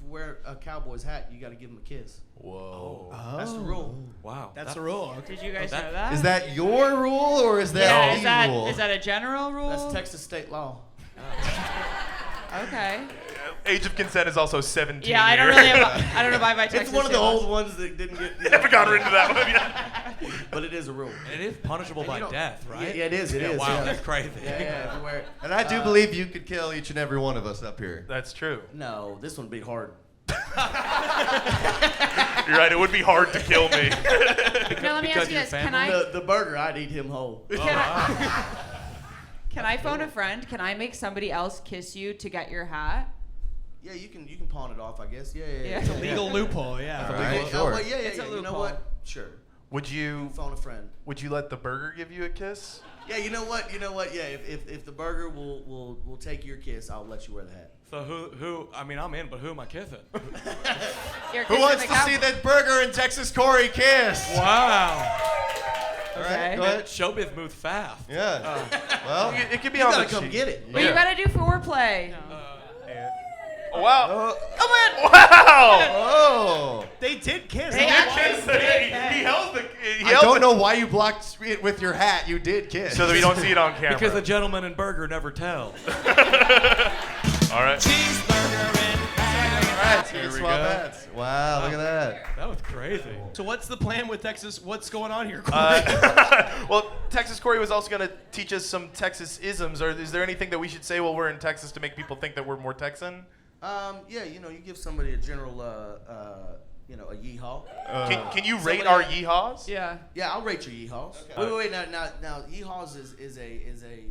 wear a cowboy's hat, you got to give him a kiss. Whoa. That's the rule. Wow. That's the rule. Okay. Did you guys know that? Is that your rule or is that yeah, the rule? is that a general rule? That's Texas state law. Okay. Age of consent is also 17 Yeah, I don't here. really I don't abide by Texas. It's one of the state laws. old ones that didn't get. Never got into that one yet. But it is a rule. And it is punishable by death, right? Yeah, it is. It is. Wow, Yeah. that's crazy. Yeah, if you wear it. And I do believe you could kill each and every one of us up here. That's true. No, this one would be hard. You're right. It would be hard to kill me. Now let me ask you this: Can I The burger, I'd eat him whole. can I phone a friend? Can I make somebody else kiss you to get your hat? Yeah, you can pawn it off, I guess. Yeah. Yeah. It's a legal loophole, yeah. All right, sure. Well, yeah. It's a You know loophole. what? Sure. Would you Phone a friend. let the burger give you a kiss? Yeah, you know what? Yeah, if the burger will take your kiss, I'll let you wear the hat. So who? I mean, I'm in, but who am I kissing? You're Who kissing wants the to cow- see that burger and Texas Cory kiss? Wow. All Okay. right, go ahead. Showbiz moves fast. Yeah. Well, It could be You on gotta the come sheet. get it. But you gotta do foreplay. Wow. Come on. Wow. oh. They did kiss. They actually He held the. I don't know why you blocked it with your hat. You did kiss. So that we don't see it on camera. Because the gentleman and burger never tell. All right. All right, Here we swap go. hats. Wow, look at that. That was crazy. So what's the plan with Texas? What's going on here, Cory? Well, Texas Cory was also going to teach us some Texas isms. Or is there anything that we should say while we're in Texas to make people think that we're more Texan? Yeah, you give somebody a general, a yeehaw. Can you rate our yeehaws? Yeah. Yeah, I'll rate your yeehaws. Wait. Now, yeehaws is a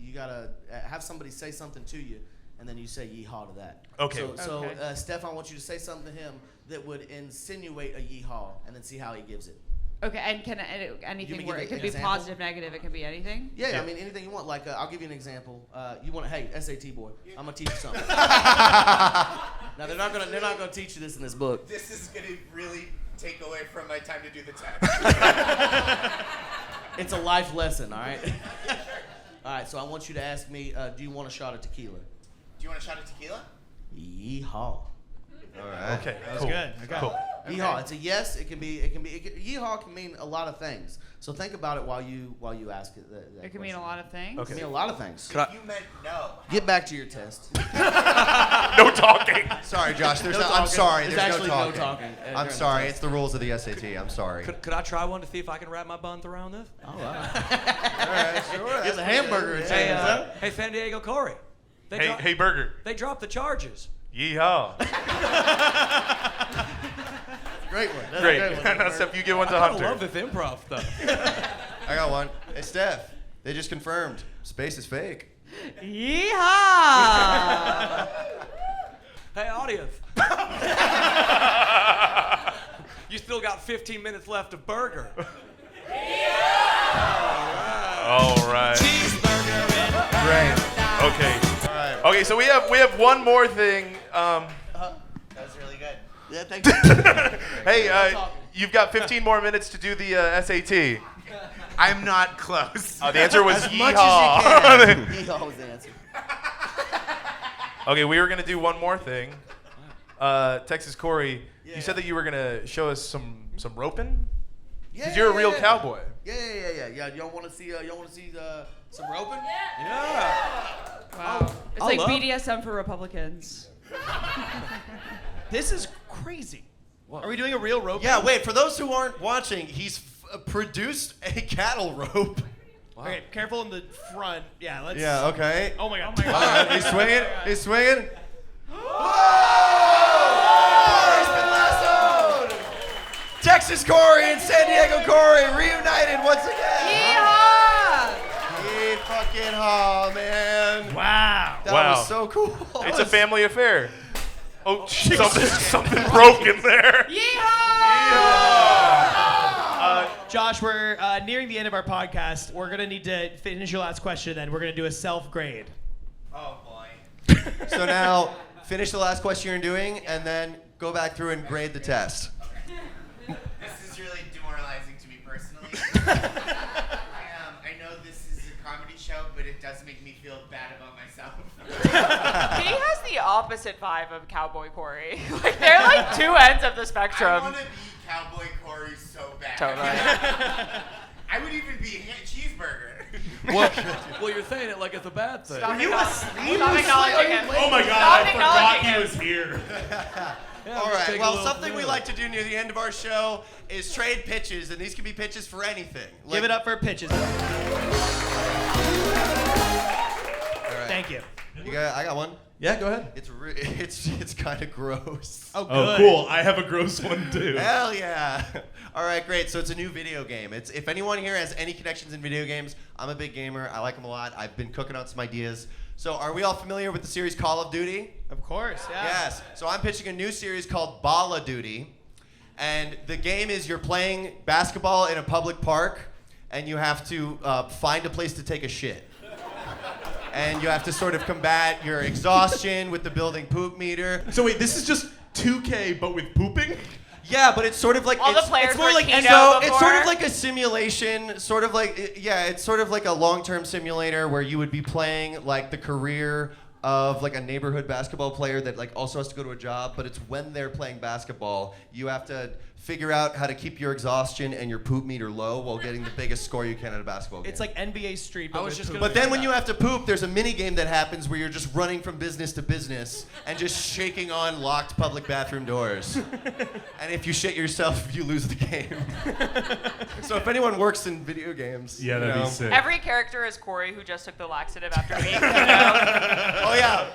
you gotta have somebody say something to you, and then you say yeehaw to that. Okay. So Okay. Steph, I want you to say something to him that would insinuate a yeehaw, and then see how he gives it. Okay, and can anything give where an it could be example? positive, negative, it could be anything? Yeah, Yeah. I mean anything you want. Like I'll give you an example. You want hey SAT boy, I'm gonna teach you something. Now they're not gonna teach you this in this book. This is gonna really take away from my time to do the test. It's a life lesson, all right? All right, so I want you to ask me, do you want a shot of tequila? Do you want a shot of tequila? Yeehaw. All right. Okay. That was cool. good. Okay. Cool. Yeehaw. It's a yes. Yeehaw can mean a lot of things. So think about it while you ask it. That It could mean a question. lot of things. It can mean a lot of things. You meant no. Get back to your test. No talking. Sorry, Josh. No I'm talking. sorry. There's There's actually no no talking. talking, I'm during sorry. the It's the rules of the SAT. I'm sorry. Could I try one to see if I can wrap my buns around this? All right. All right, sure. Get the hamburger and Hey, say, hey, San Diego Cory. Hey, burger. They dropped the charges. Yeehaw. Great one. That's Great. a great one. Now, Steph, you give one to I Hunter. love this improv stuff. I got one. Hey, Steph. They just confirmed space is fake. Yeehaw! Hey, audience. You still got 15 minutes left of burger. All right. Great. Okay. All right. Okay, so we have one more thing. That was really good. Yeah, thank you. Hey, you've got 15 more minutes to do the SAT. I'm not close. The answer was As yeehaw. much as you can. Yeehaw was the answer. Okay, we were gonna do one more thing. Texas Cory, you said that you were gonna show us some roping. Because you're a real cowboy. Yeah. Y'all want to see? Some roping? Wow. It's I like love- BDSM for Republicans. This is crazy. Are we doing a real rope? Yeah, wait. For those who aren't watching, he's produced a cattle rope. Okay, careful in the front. Yeah, let's. Yeah, okay. Oh my god. All right, he's swinging. He's swinging. Whoa! He's been lassoed! Texas Cory and San Diego Cory reunited once again. Yeehaw! Hey, fucking haw, man. Wow. That Wow. was so cool. It's a family affair. Oh, something broke in there. Josh, we're nearing the end of our podcast. We're gonna need to finish your last question. Then we're gonna do a self-grade. Oh boy. So now, finish the last question you're doing, and then go back through and grade the test. This is really demoralizing to me personally. I know this is a comedy show, but it does make me feel bad about myself. He has the opposite vibe of Cowboy Cory. Like they're like two ends of the I spectrum. want to be Cowboy Cory so bad. Totally. I would even be Cheeseburger. Well, you're saying it like it's a bad thing. Stop acknowledging him. Oh my Stop God! I forgot acknowledging he him. was here. All right. take a Well, little something we feel. like to do near the end of our show is trade pitches, and these can be pitches for anything. Give it up for pitches. All right. Thank you. I got one. Yeah, go ahead. It's kind of gross. Oh, good. Oh, cool. I have a gross one too. Hell yeah. All right, great. So it's a new video game. If anyone here has any connections in video games, I'm a big gamer. I like them a lot. I've been cooking out some ideas. So are we all familiar with the series Call of Duty? Of course, yeah. Yes. So I'm pitching a new series called Bala Duty. And the game is you're playing basketball in a public park, and you have to find a place to take a shit. And you have to sort of combat your exhaustion with the building poop meter. So wait, this is just 2K but with pooping? Yeah, but it's sort of like All the it's players more were like keto so it's sort before. of like a simulation, sort of like it's sort of like a long-term simulator where you would be playing like the career of like a neighborhood basketball player that like also has to go to a job, but it's when they're playing basketball, you have to figure out how to keep your exhaustion and your poop meter low while getting the biggest score you can at a basketball game. It's like NBA Street. I was just gonna But then when you have to poop, there's a mini game that happens where you're just running from business to business and just shaking on locked public bathroom doors. And if you shit yourself, you lose the game. So if anyone works in video games, Yeah, that'd be sick. Every character is Cory who just took the laxative after being keto. Oh yeah.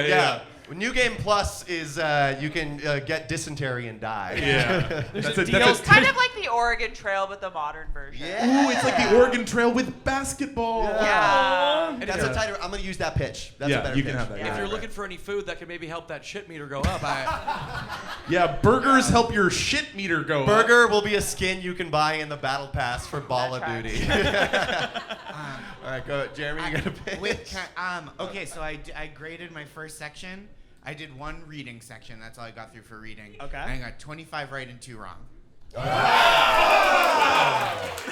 Yeah. New Game Plus is you can get dysentery and die. Yeah. There's a deal. It's kind of like the Oregon Trail, but the modern version. Yeah. Ooh, it's like the Oregon Trail with basketball. Yeah. And That's if a tighter. I'm gonna use that pitch. That's a Yeah, better you pitch. can have that. Yeah. If you're looking for any food that could maybe help that shit meter go up, Yeah, burgers help your shit meter go up. Burger will be a skin you can buy in the battle pass for Bala That Duty. All right, go, Jeremy. You got a pitch. Okay, so I graded my first section. I did one reading section. That's all I got through for reading. Okay. And I got 25 right and 2 wrong.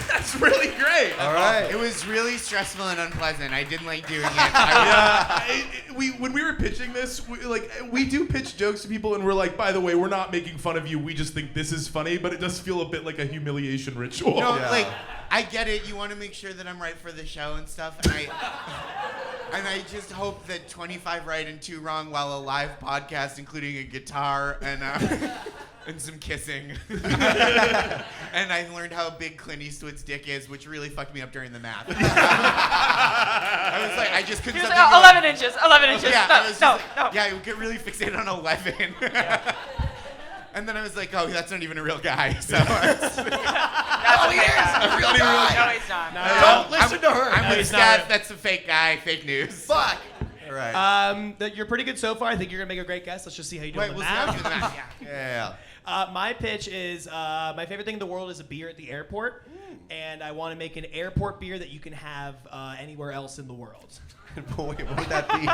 That's really great. All right. It was really stressful and unpleasant. I didn't like doing it. When we were pitching this, we do pitch jokes to people, and we're like, by the way, we're not making fun of you. We just think this is funny, but it does feel a bit like a humiliation ritual. No, Yeah. like, I get it. You want to make sure that I'm right for the show and stuff, and I just hope that 25 right and 2 wrong while a live podcast, including a guitar and some kissing. And I learned how big Clint Eastwood's dick is, which really fucked me up during the math. I was like, I just couldn't. He was stop like, thinking 11 inches, 11 inches. Yeah, no, I was no, just like, no. Yeah, I get really fixated on 11. And then I was like, oh, that's not even a real guy. So That's a real guy. No, he's not. Don't listen to her. I'm with he's not Stef. real. That's a fake guy. Fake news. Fuck. All right. You're pretty good so far. I think you're gonna make a great guest. Let's just see how you do Wait, on the we'll see how math. we do the math. Yeah. Yeah. My pitch is my favorite thing in the world is a beer at the airport, and I want to make an airport beer that you can have anywhere else in the world. Boy, what would that be?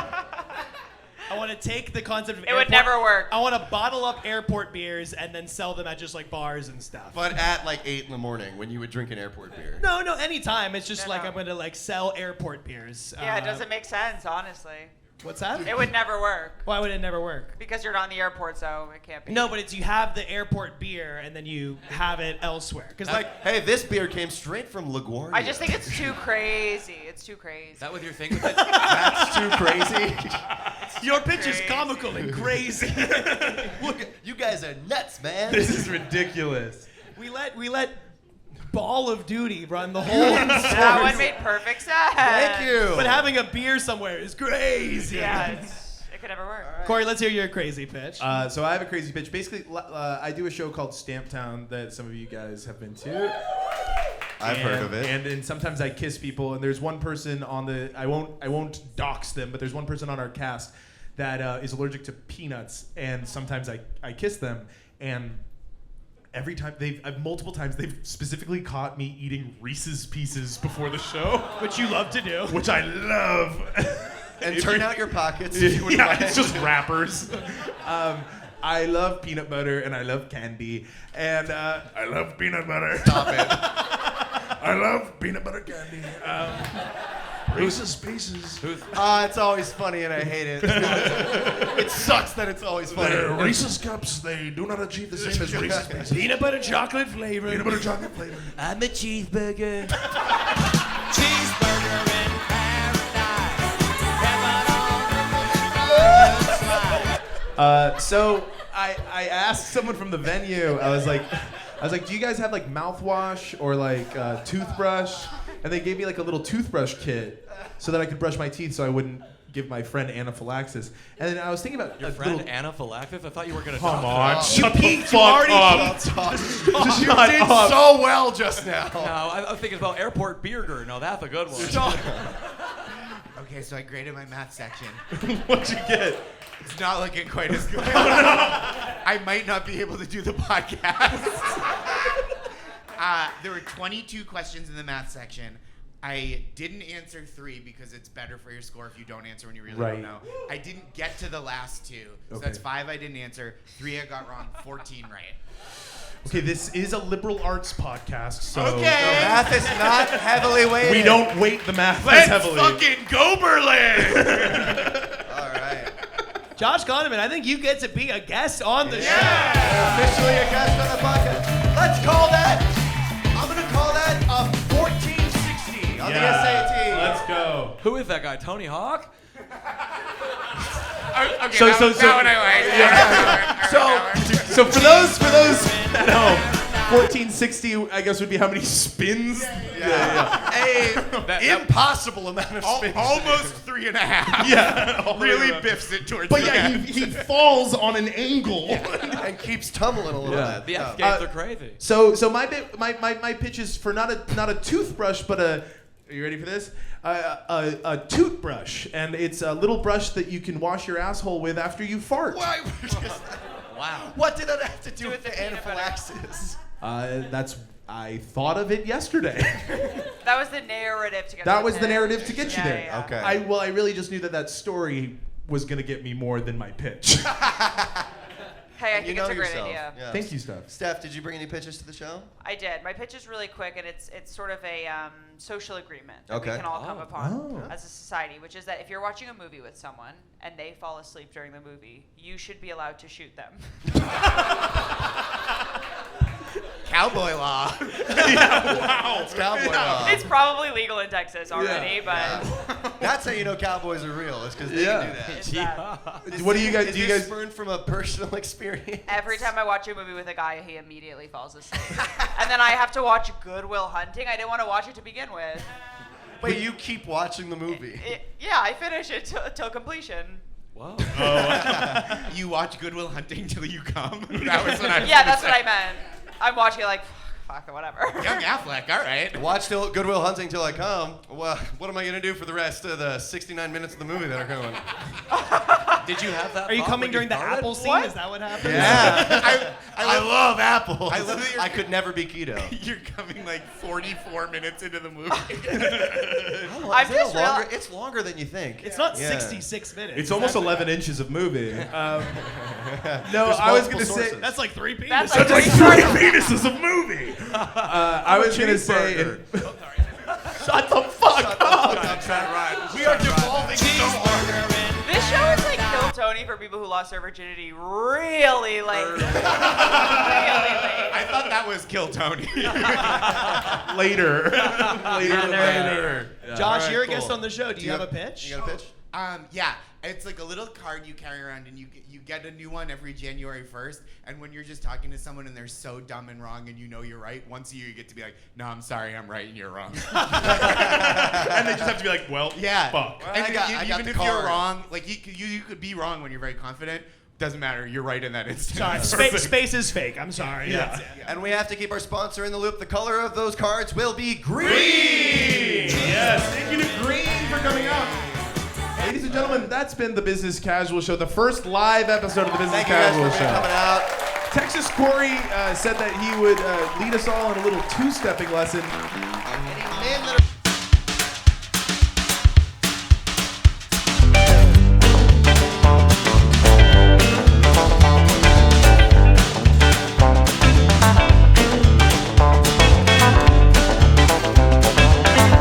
I want to take the concept of It would never work. I want to bottle up airport beers and then sell them at just like bars and stuff. But at like 8 in the morning when you would drink an airport beer. No, anytime. It's just No, like no. I'm gonna like sell airport beers. Yeah, it doesn't make sense, honestly. What's that? It would never work. Why would it never work? Because you're not in the airport, so it can't be. No, but it's you have the airport beer and then you have it elsewhere. Because like Hey, this beer came straight from LaGuardia. I just think it's too crazy. It's too crazy. is that with your thing with it? That's too crazy. your pitch is crazy. comical and crazy. Look, you guys are nuts, man. This is ridiculous. we let Ball of Duty run the whole That one story. made perfect sense. Thank you. But having a beer somewhere is crazy. Yeah, it could never work. Corey, let's hear your crazy pitch. So I have a crazy pitch. Basically, I do a show called Stamp Town that some of you guys have been to. I've heard of it. And then sometimes I kiss people, and there's one person on the I won't dox them, but there's one person on our cast that is allergic to peanuts, and sometimes I kiss them, and every time multiple times they've specifically caught me eating Reese's Pieces before the show, Which you love to do. which I love. And If turn you- out your pockets. if you wouldn't Yeah, mind. it's just wrappers. I love peanut butter and I love candy and I love peanut butter. Stop it. I love peanut butter candy. Reese's Pieces. It's always funny and I hate it. It sucks that it's always funny. Reese's Cups, they do not achieve the same as Reese's Pieces. Peanut butter chocolate flavor. Peanut butter chocolate flavor. I'm a cheeseburger. Cheeseburger in paradise. So I asked someone from the venue. I was like, do you guys have like mouthwash or like toothbrush? And they gave me like a little toothbrush kit so that I could brush my teeth so I wouldn't give my friend anaphylaxis. And then I was thinking about Your friend anaphylaxis? I thought you were going to Come on, shut you peaked. You already up. You did so well just now. No, I was thinking about airport beer gurd. No, that's a good one. Okay, so I graded my math section. What'd you get? It's not looking quite as good. I might not be able to do the podcast. There were 22 questions in the math section. I didn't answer 3 because it's better for your score if you don't answer when you really don't know. I didn't get to the last 2. So that's 5 I didn't answer, 3 I got wrong, 14 right. Okay, this is a liberal arts podcast, so Okay. Math is not heavily weighted. we don't weight the math as Let's heavily. fucking go, Berlin! All right. Josh Gondelman, I think you get to be a guest on the show. Officially a guest on the podcast. Let's call that. I'm gonna call that a 1460 on the SAT. Let's go. Who is that guy? Tony Hawk? Okay, So- that so- one I like. So for those at home, 1460 I guess would be how many spins? Impossible amount of spins. Almost 3.5. Yeah. Really biffs it towards But the yeah, end. he falls on an angle. And keeps tumbling a little bit. The F games are crazy. So my pitch is for not a toothbrush, but are you ready for this? A toothbrush, and it's a little brush that you can wash your asshole with after you fart. Why? Wow. What did that have to do with the anaphylaxis? I thought of it yesterday. That was the narrative to get. That you was the there. narrative to get you there. Yeah. Okay. I really just knew that story was gonna get me more than my pitch. Hey, I You think know it's a great yourself. idea. Yeah. Thank you, Steph. Steph, did you bring any pitches to the show? I did. My pitch is really quick, and it's sort of a social agreement that Okay. we can all come upon Oh. as a society, which is that if you're watching a movie with someone and they fall asleep during the movie, you should be allowed to shoot them. Cowboy law. Wow. It's cowboy law. It's probably legal in Texas already, but That's how you know cowboys are real. It's because they can do that. it's that. What do you guys? Is Do you this guys? spurned from a personal experience? Every time I watch a movie with a guy, he immediately falls asleep. And then I have to watch Good Will Hunting. I didn't want to watch it to begin with. But you keep watching the movie. Yeah, I finish it till completion. Whoa. You watch Good Will Hunting till you come? That was what I was Yeah, gonna that's say. what I meant. I'm watching it like, fuck, whatever. Young Affleck, all right. Watch till Good Will Hunting till I come. Well, what am I gonna do for the rest of the 69 minutes of the movie that are going? Did you have that? Are you thought coming when during the started? apple scene? What? Is that what happened? Yeah. I love apples. I love that you're- I could never be keto. You're coming like 44 minutes into the movie. I'm Is it just longer? real- It's longer than you think. It's not Yeah. 66 minutes. It's almost 11 inches of movie. No, I was gonna say. That's like 3 pieces. That's That's like like 3 penises of movie. I was gonna say. Shut the fuck up. We are devolving so hard. This show is like Kill Tony for people who lost their virginity really late. Really late. I thought that was Kill Tony. Later. Josh, Alright, you're a cool. guest on the show. Do you have a pitch? You got a pitch? Yeah, it's like a little card you carry around, and you get a new one every January 1st. And when you're just talking to someone and they're so dumb and wrong, and you know you're right, once a year you get to be like, "No, I'm sorry, I'm right, and you're wrong." And they just have to be like, well, Yeah. fuck. And I got even the if you're card. wrong, like you could be wrong when you're very confident. Doesn't matter. You're right in that instant. Space is fake. I'm sorry. Yeah. That's it. And we have to keep our sponsor in the loop. The color of those cards will be green. Yes, thank you to Green for coming out. Ladies and gentlemen, that's been the Business Casual Show, the first live episode of the Business Thank you guys Casual for Show. coming out. Texas Cory said that he would lead us all in a little two-stepping lesson. Men that are